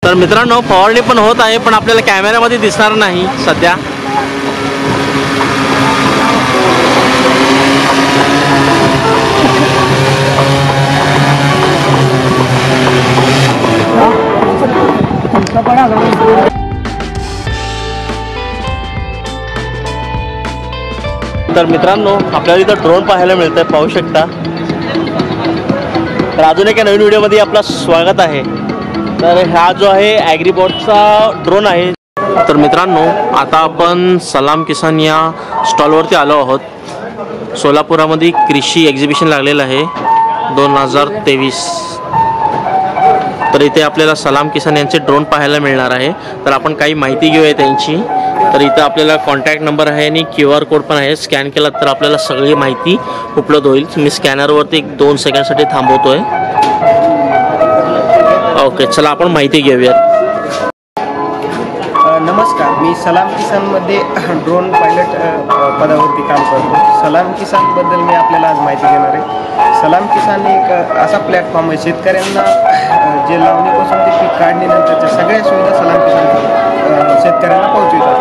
तर मित्रांनो फवारणी पण होत आहे, पण आपल्याला कॅमेऱ्यामध्ये दिसणार नाही सध्या. तर मित्रांनो आपल्याला इथं ड्रोन पाहायला मिळतंय, पाहू शकता. तर अजून एका नवीन व्हिडिओमध्ये आपलं स्वागत आहे. तर हा जो आहे ॲग्रीबॉटचा ड्रोन आहे. तर मित्रांनो आता आपण सलाम किसान या स्टॉलवरती आलो आहोत. सोलापुरामध्ये कृषी एक्झिबिशन लागलेलं आहे 2023. तर इथे आपल्याला सलाम किसान यांचे ड्रोन पाहायला मिळणार आहे. तर आपण काही माहिती घेऊया त्यांची. तर इथं आपल्याला कॉन्टॅक्ट नंबर आहे आणि QR कोड पण आहे. स्कॅन केला तर आपल्याला सगळी माहिती उपलब्ध होईल. मी स्कॅनरवरती 1-2 सेकंडसाठी थांबवतोय. ओके, चला आपण माहिती घेऊयात. नमस्कार, मी सलाम किसानमध्ये ड्रोन पायलट पदावरती काम करतो. सलाम किसानबद्दल मी आपल्याला आज माहिती देणार आहे. सलाम किसान एक असा प्लॅटफॉर्म आहे, शेतकऱ्यांना जे लावणीपासून ते पीक काढणीनंतरच्या सगळ्या सुविधा सलाम किसान शेतकऱ्यांना पोहोचवितात.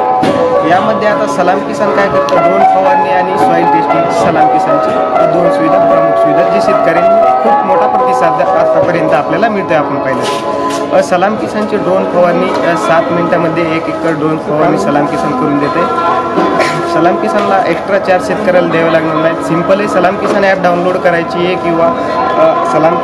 यामध्ये आता सलाम किसान काय करतं, ड्रोन फवारणी आणि सॉईल टेस्टिंग सलाम किसानची 2 सुविधा, प्रमुख सुविधा जी शेतकऱ्यांनी खूप मोठा प्रतिसाद आतापर्यंत आपल्याला मिळतो. आपण पाहिलं सलाम किसानची ड्रोन फवारणी 7 मिनिटामध्ये 1 एकर ड्रोन फवारणी सलाम किसान करून देते. सलाम किसानला एक्स्ट्रा चार्ज शेतकऱ्याला द्यावे लागणार नाही. सिंपल आहे, सलाम किसान ॲप डाउनलोड करायची आहे किंवा सलाम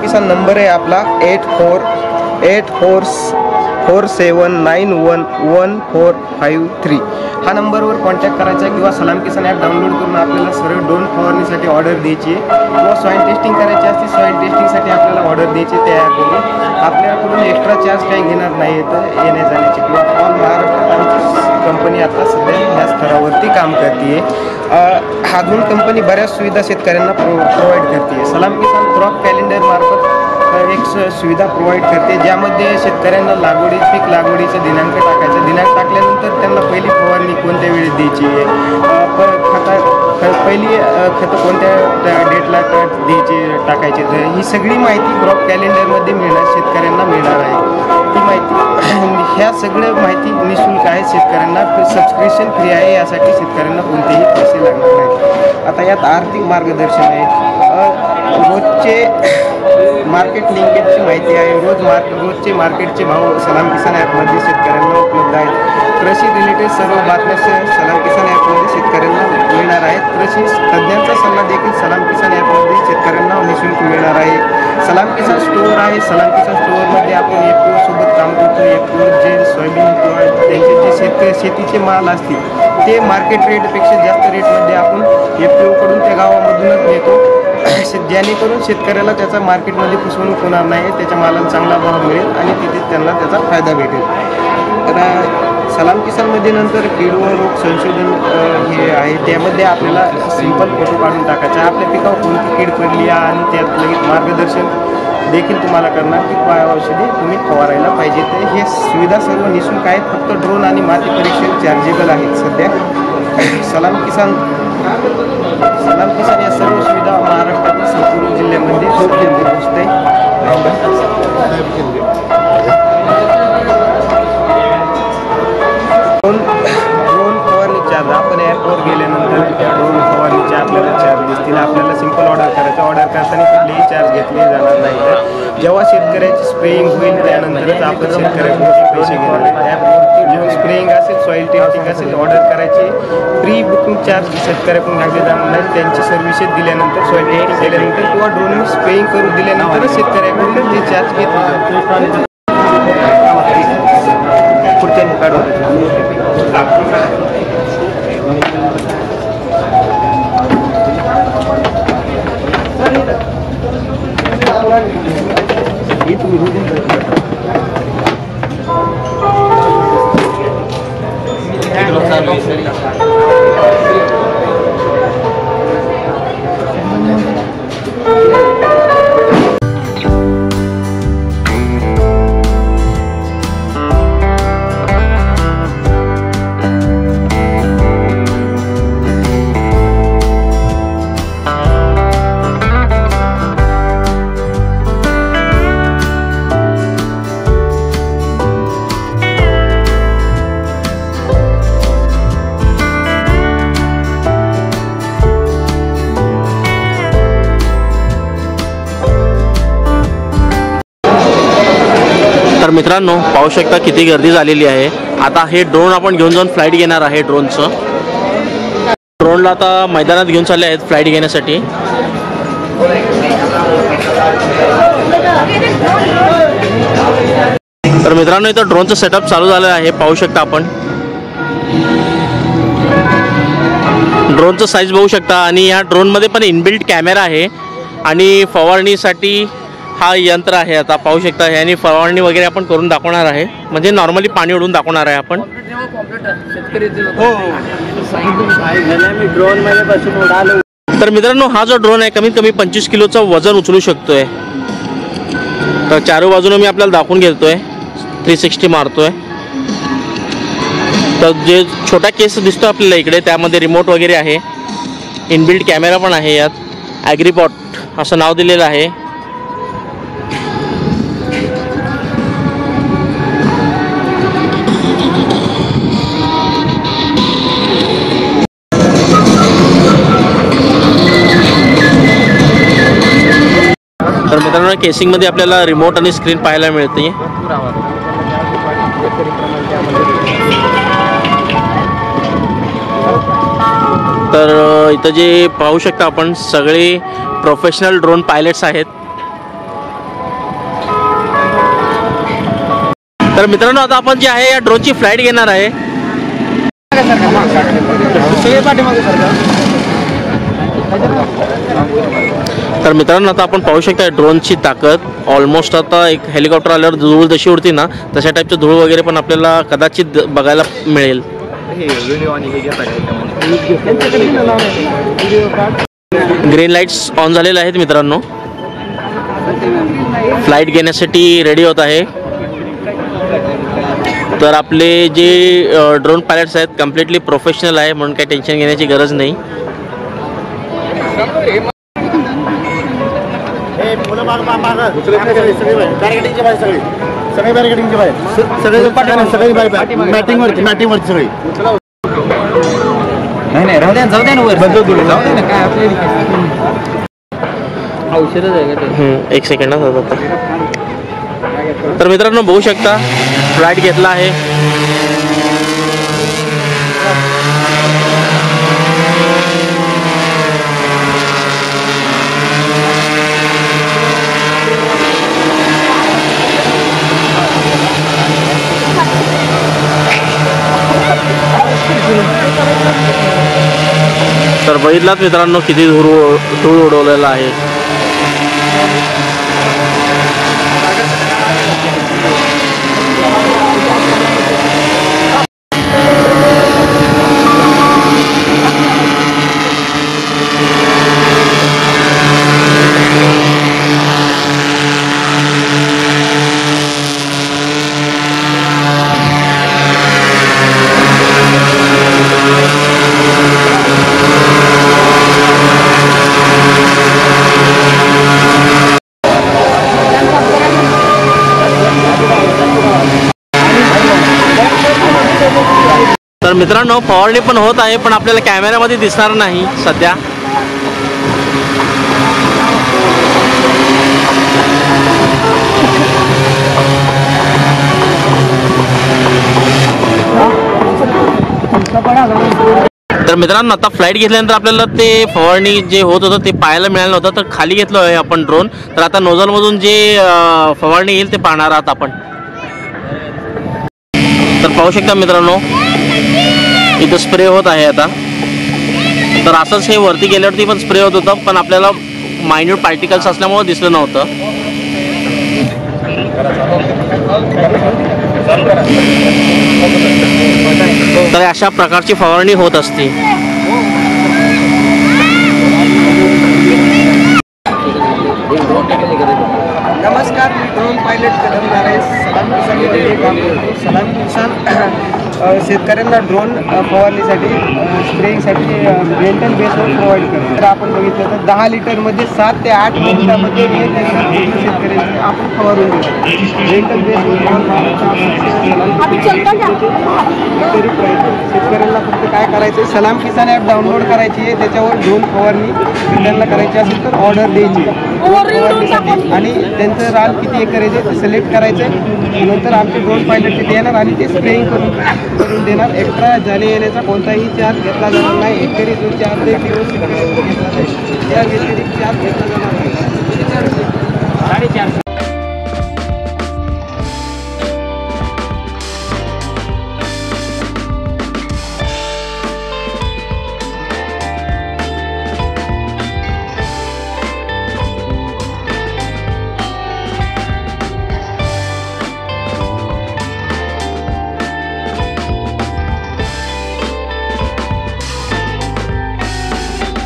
किसान नंबर आहे आपला 847479115453. हा नंबरवर कॉन्टॅक्ट करायचा किंवा सलाम किसान ॲप डाउनलोड करून आपल्याला सरळ ड्रोन फवारणीसाठी ऑर्डर द्यायची आहे किंवा सॉईल टेस्टिंग करायची असते, सॉईल टेस्टिंगसाठी आपल्याला ऑर्डर द्यायची त्या ॲपवरून. आपल्याकडून एक्स्ट्रा चार्ज काही घेणार नाही तर येण्या जाण्याची किंवा ऑल महाराष्ट्रात आमची कंपनी आता सध्या ह्या स्तरावरती काम करते. अजून कंपनी बऱ्याच सुविधा शेतकऱ्यांना प्रोव्हाइड करते. सलाम किसान क्रॉप कॅलेंडर मार्फत एक सुविधा प्रोव्हाइड करते, ज्यामध्ये शेतकऱ्यांना पीक लागवडीचा दिनांक टाकायचा. दिनांक टाकल्यानंतर त्यांना पहिली फवारणी कोणत्या वेळेस द्यायची आहे, पहिली खतं कोणत्या डेटला द्यायची टाकायची, तर ही सगळी माहिती क्रॉप कॅलेंडरमध्ये शेतकऱ्यांना मिळणार आहे. ती माहिती ह्या सगळ्या माहिती निःशुल्क आहे. शेतकऱ्यांना सबस्क्रिप्शन फ्री आहे. यासाठी शेतकऱ्यांना कोणतेही पैसे लागणार नाहीत. आता यात आर्थिक मार्गदर्शन आहे, रोजचे मार्केट लिंकेजची माहिती आहे, रोजचे मार्केटचे भाव सलाम किसान ॲपमध्ये शेतकऱ्यांना उपलब्ध आहेत. कृषी रिलेटेड सर्व बातम्या सलाम किसान ॲपमध्ये शेतकऱ्यांना मिळणार आहेत. कृषी तज्ज्ञांचा सल्ला देखील सलाम किसान ॲपमध्ये शेतकऱ्यांना निःशुल्क मिळणार आहे. सलाम किसान स्टोअर आहे. सलाम किसान स्टोअरमध्ये आपण FPO सोबत काम करतो. FPO जे सोयाबीन किंवा त्यांचे जे शेतीचे माल असतील ते मार्केट रेटपेक्षा जास्त रेटमध्ये आपण FPO कडून त्या गावामधूनच नेतो, जेणेकरून शेतकऱ्याला त्याचा मार्केटमध्ये फसवणूक होणार नाही, त्याच्या मालाला चांगला भाव मिळेल आणि तिथे त्यांना त्याचा फायदा भेटेल. तर सलाम किसानमध्ये नंतर कीड व रोग संशोधन हे आहे, त्यामध्ये आपल्याला सिंपल फोटो काढून टाकायचा, आपल्या पिकावर कोणती कीड पडली आणि त्यात लगेच मार्गदर्शन देखील तुम्हाला करणार की औषधे तुम्ही फवारायला पाहिजे. तर हे सुविधा सर्व निःशुल्क आहेत. फक्त ड्रोन आणि माती परीक्षण चार्जेबल आहेत सध्या. सलाम किसान या सर्व सुविधा महाराष्ट्रातील संपूर्ण जिल्ह्यामध्ये पोहोचते. ड्रोन फवारणी चार्ज आपण ॲपवर गेल्यानंतर ड्रोन फवारणीचे आपल्याला चार्ज दिसतील. आपल्याला सिंपल ऑर्डर करायचं, ऑर्डर करताना कुठलेही चार्ज घेतले जाणार नाही. तर जेव्हा शेतकऱ्याची स्प्रेइंग होईल त्यानंतरच आपण शेतकऱ्याकडून पैसे घेणार आहे. ॲपवरती जेव्हा स्प्रेइंग असेल, सॉईल टेस्टिंग असेल, ऑर्डर करायची प्री बुकिंग चार्ज शेतकऱ्याकडून घातले जाणार नाही. त्यांची सर्व्हिसेस दिल्यानंतर, सॉईल टेस्टिंग केल्यानंतर किंवा ड्रोन स्प्रेइंग करून दिल्यानंतरच शेतकऱ्याकडून ते चार्ज घेतले जातात. पुढच्या काढून तर मित्रांनो पाहू शकता किती गर्दी झालेली आहे। आता हे ड्रोन आपण घेऊन जाऊन फ्लाईट घेणार आहे। ड्रोनला आता मैदानात घेऊन चालले आहेत फ्लाईट घेण्यासाठी। तर मित्रांनो इथं ड्रोनचं सेटअप चालू झालं आहे, पाहू शकता आपण। ड्रोनचं साईज बघू शकता आणि या ड्रोनमध्ये पण इनबिल्ट कॅमेरा आहे आणि फवारणीसाठी हा यंत्र आहे। आता पाहू शकता ह्याने फवारणी वगैरे आपण करून दाखवणार आहे, म्हणजे नॉर्मली पाणी उडून दाखवणार आहे आपण। तर मित्रांनो हा जो ड्रोन आहे कमीत कमी 25 किलोचं वजन उचलू शकतोय। तर चारू बाजूने मी आपल्याला दाखवून घेतोय, 360 मारतोय। तर जे छोटा केस दिसतो आपल्याला इकडे त्यामध्ये रिमोट वगैरे आहे, इनबिल्ट कॅमेरा पण आहे। यात ॲग्रीबॉट असं नाव दिलेलं आहे। तर मित्रांनो केसिंगमध्ये आपल्याला रिमोट आणि स्क्रीन पाहायला मिळते। तर इथं जे पाहू शकता आपण सगळे प्रोफेशनल ड्रोन पायलट्स आहेत। तर मित्रांनो आता आपण जे आहे या ड्रोनची फ्लाईट घेणार आहे। तर मित्रांनो आता आपण पाहू शकता ड्रोनची ताकद ऑलमोस्ट आता एक हेलिकॉप्टर आल्यावर धूळ जशी उडते ना तशा टाईपचं धूळ वगैरे पण आपल्याला कदाचित बघायला मिळेल। ग्रीन लाईट्स ऑन झालेले आहेत मित्रांनो, फ्लाईट घेण्यासाठी रेडी होत आहे। तर आपले जे ड्रोन पायलट्स आहेत कम्प्लिटली प्रोफेशनल आहे, म्हणून काही टेन्शन घेण्याची गरज नाही। एक सेकंड आता। तर मित्रांनो बघू शकता फ्लाईट घेतला आहे। तर बघितलात मित्रांनो किती धूळ उडवलेला आहे। तर मित्रांनो फवारणी पण होत आहे, पण आपल्याला कॅमेऱ्यामध्ये दिसणार नाही सध्या। तर मित्रांनो आता फ्लाईट घेतल्यानंतर आपल्याला ते फवारणी जे होत होतं ते पाहायला मिळालं नव्हतं, तर खाली घेतलं आहे आपण ड्रोन। तर आता नोझलमधून जे फवारणी येईल ते पाहणार आहात आपण। तर पाहू शकता मित्रांनो इथं स्प्रे होत आहे आता। तर असंच हे वरती गेल्यावरती पण स्प्रे होत होतं, पण आपल्याला मायन्यूट पार्टिकल्स असल्यामुळे दिसलं नव्हतं। तर अशा प्रकारची फवारणी होत असते। नमस्कार, मी ड्रोन पायलट कदम नारायण, सलाम किसान शेतकऱ्यांना ड्रोन फवारणीसाठी स्प्रेइंगसाठी रेंटल बेसवर प्रोव्हाइड करतो. तर आपण बघितलं तर 10 लिटरमध्ये 7 ते 8 मिनिटामध्ये हे त्यांना शेतकऱ्यांनी आपण फवारून देतो. रेंटल बेसवर शेतकऱ्यांना फक्त काय करायचं आहे, सलाम किसान ॲप डाउनलोड करायची आहे, त्याच्यावर ड्रोन फवारणी त्यांना करायची असेल तर ऑर्डर द्यायची फवारणीसाठी आणि त्यांचं रान किती एकर आहे ते सिलेक्ट करायचं आहे. नंतर आमचे ड्रोन पायलट तिथे येणार आणि ते स्प्रेइंग करून देणार. एक्स्ट्रा जाणे येण्याचा कोणताही चार्ज घेतला जाणार नाही. एकरी जो चार्ज आहे तो घेतला जाईल, त्या व्यतिरिक्त चार्ज घेतला जाणार